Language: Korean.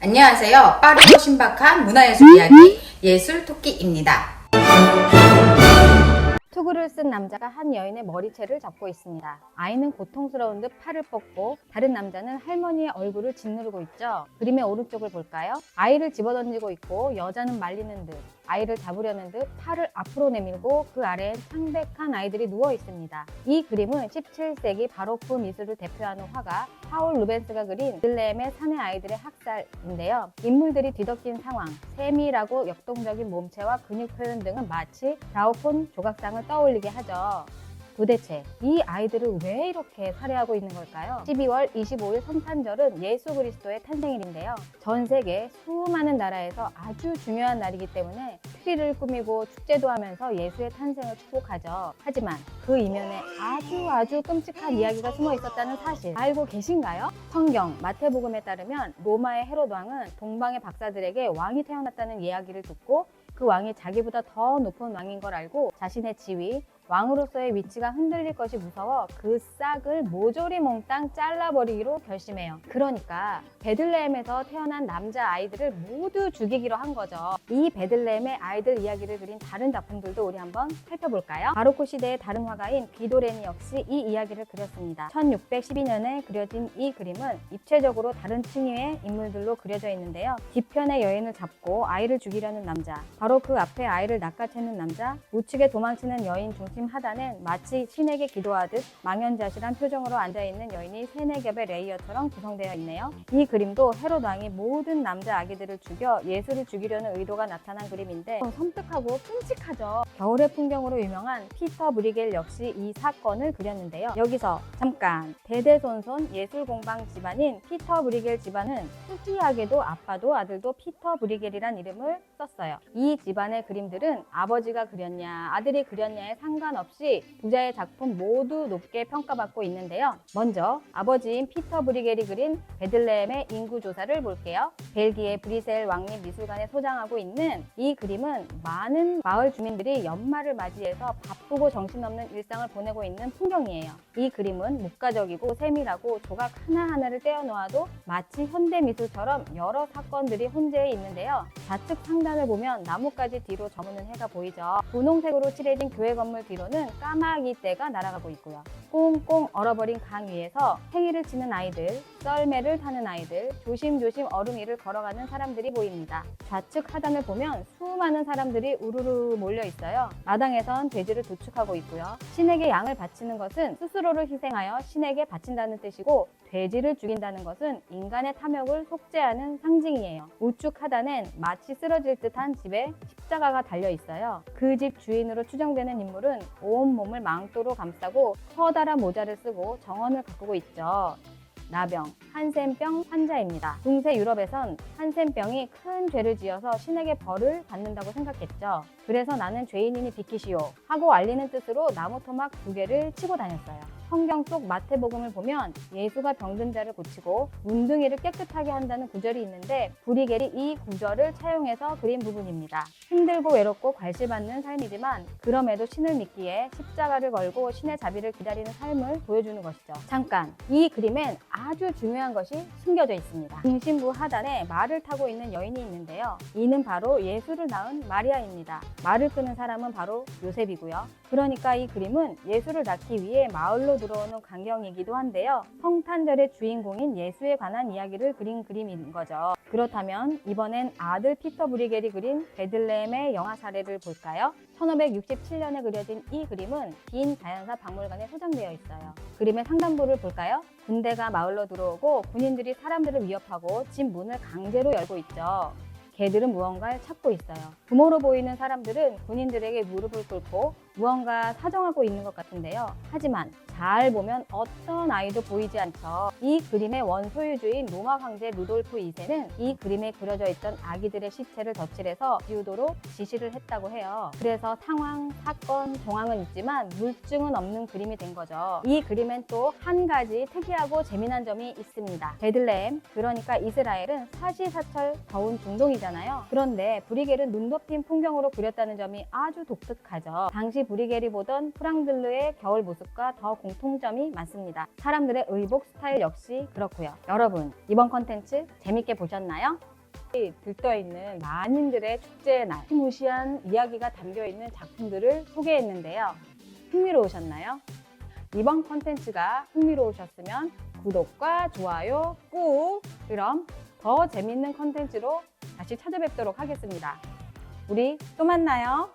안녕하세요. 빠르고 신박한 문화예술 이야기 예술토끼입니다. 투구를 쓴 남자가 한 여인의 머리채를 잡고 있습니다. 아이는 고통스러운 듯 팔을 뻗고 다른 남자는 할머니의 얼굴을 짓누르고 있죠. 그림의 오른쪽을 볼까요? 아이를 집어던지고 있고 여자는 말리는 듯 아이를 잡으려는 듯 팔을 앞으로 내밀고 그 아래엔 창백한 아이들이 누워 있습니다. 이 그림은 17세기 바로크 미술을 대표하는 화가 파울 루벤스가 그린 베들레헴의 사내 아이들의 학살인데요. 인물들이 뒤덮인 상황, 세밀하고 역동적인 몸체와 근육 표현 등은 마치 라오폰 조각상을 떠올리게 하죠. 도대체 이 아이들을 왜 이렇게 살해하고 있는 걸까요? 12월 25일 성탄절은 예수 그리스도의 탄생일인데요. 전 세계 수많은 나라에서 아주 중요한 날이기 때문에 트리를 꾸미고 축제도 하면서 예수의 탄생을 축복하죠. 하지만 그 이면에 아주 끔찍한 이야기가 숨어 있었다는 사실 알고 계신가요? 성경 마태복음에 따르면 로마의 헤롯 왕은 동방의 박사들에게 왕이 태어났다는 이야기를 듣고 그 왕이 자기보다 더 높은 왕인 걸 알고 자신의 지위, 왕으로서의 위치가 흔들릴 것이 무서워 그 싹을 모조리 몽땅 잘라버리기로 결심해요. 그러니까 베들레헴에서 태어난 남자 아이들을 모두 죽이기로 한 거죠. 이 베들레헴의 아이들 이야기를 그린 다른 작품들도 우리 한번 살펴볼까요? 바로크 시대의 다른 화가인 비도레니 역시 이 이야기를 그렸습니다. 1612년에 그려진 이 그림은 입체적으로 다른 층위의 인물들로 그려져 있는데요. 뒤편의 여인을 잡고 아이를 죽이려는 남자, 바로 그 앞에 아이를 낚아채는 남자, 우측에 도망치는 여인 중심 하단엔 마치 신에게 기도하듯 망연자실한 표정으로 앉아있는 여인이 세네 겹의 레이어처럼 구성되어 있네요. 이 그림도 헤롯 왕이 모든 남자 아기들을 죽여 예수를 죽이려는 의도가 나타난 그림인데 섬뜩하고 끔찍하죠. 겨울의 풍경으로 유명한 피터 브리겔 역시 이 사건을 그렸는데요. 여기서 잠깐 대대손손 예술공방 집안인 피터 브리겔 집안은 특이하게도 아빠도 아들도 피터 브리겔이란 이름을 썼어요. 이 집안의 그림들은 아버지가 그렸냐 아들이 그렸냐에 상관없이 부자의 작품 모두 높게 평가받고 있는데요. 먼저 아버지인 피터 브리겔이 그린 베들레헴의 인구조사를 볼게요. 벨기에 브리셀 왕립미술관에 소장하고 있는 이 그림은 많은 마을 주민들이 연말을 맞이해서 바쁘고 정신없는 일상을 보내고 있는 풍경이에요. 이 그림은 목가적이고 세밀하고 조각 하나하나를 떼어놓아도 마치 현대미술처럼 여러 사건들이 혼재해 있는데요. 좌측 상단을 보면 나뭇가지 뒤로 저무는 해가 보이죠. 분홍색으로 칠해진 교회 건물 뒤로는 까마귀 떼가 날아가고 있고요. 꽁꽁 얼어버린 강 위에서 행위를 치는 아이들, 썰매를 타는 아이들, 조심조심 얼음 위를 걸어가는 사람들이 보입니다. 좌측 하단을 보면 수많은 사람들이 우르르 몰려 있어요. 마당에선 돼지를 도축하고 있고요. 신에게 양을 바치는 것은 스스로를 희생하여 신에게 바친다는 뜻이고 돼지를 죽인다는 것은 인간의 탐욕을 속죄하는 상징이에요. 우측 하단엔 마치 쓰러질 듯한 집에 십자가가 달려 있어요. 그 집 주인으로 추정되는 인물은 온몸을 망토로 감싸고 커다란 모자를 쓰고 정원을 가꾸고 있죠. 나병, 한센병 환자입니다. 중세 유럽에선 한센병이 큰 죄를 지어서 신에게 벌을 받는다고 생각했죠. 그래서 나는 죄인이니 비키시오 하고 알리는 뜻으로 나무 토막 2개를 치고 다녔어요. 성경 속 마태복음을 보면 예수가 병든 자를 고치고 문둥이를 깨끗하게 한다는 구절이 있는데 브리겔이 이 구절을 차용해서 그린 부분입니다. 힘들고 외롭고 괄실받는 삶이지만 그럼에도 신을 믿기에 십자가를 걸고 신의 자비를 기다리는 삶을 보여주는 것이죠. 잠깐, 이 그림엔 아주 중요한 것이 숨겨져 있습니다. 중심부 하단에 말을 타고 있는 여인이 있는데요. 이는 바로 예수를 낳은 마리아입니다. 말을 끄는 사람은 바로 요셉이고요. 그러니까 이 그림은 예수를 낳기 위해 마을로 들어오는 광경이기도 한데요. 성탄절의 주인공인 예수에 관한 이야기를 그린 그림인 거죠. 그렇다면 이번엔 아들 피터 브리겔이 그린 베들레헴의 영화 사례를 볼까요? 1567년에 그려진 이 그림은 빈 자연사 박물관에 소장되어 있어요. 그림의 상단부를 볼까요? 군대가 마을로 들어오고 군인들이 사람들을 위협하고 집 문을 강제로 열고 있죠. 개들은 무언가를 찾고 있어요. 부모로 보이는 사람들은 군인들에게 무릎을 꿇고 무언가 사정하고 있는 것 같은데요. 하지만 잘 보면 어떤 아이도 보이지 않죠. 이 그림의 원소유주인 로마 황제 루돌프 2세는 이 그림에 그려져 있던 아기들의 시체를 덧칠해서 지우도록 지시를 했다고 해요. 그래서 상황, 사건, 정황은 있지만 물증은 없는 그림이 된 거죠. 이 그림엔 또 한 가지 특이하고 재미난 점이 있습니다. 베들레헴, 그러니까 이스라엘은 사시사철 더운 중동이잖아요. 그런데 브리겔은 눈 덮인 풍경으로 그렸다는 점이 아주 독특하죠. 당시 브리겔이 보던 프랑들르의 겨울 모습과 더 공통점이 많습니다. 사람들의 의복 스타일 역시 그렇고요. 여러분, 이번 컨텐츠 재밌게 보셨나요? 들떠있는 만인들의 축제의 날, 무시한 이야기가 담겨있는 작품들을 소개했는데요. 흥미로우셨나요? 이번 컨텐츠가 흥미로우셨으면 구독과 좋아요 꾹! 그럼 더 재밌는 컨텐츠로 다시 찾아뵙도록 하겠습니다. 우리 또 만나요.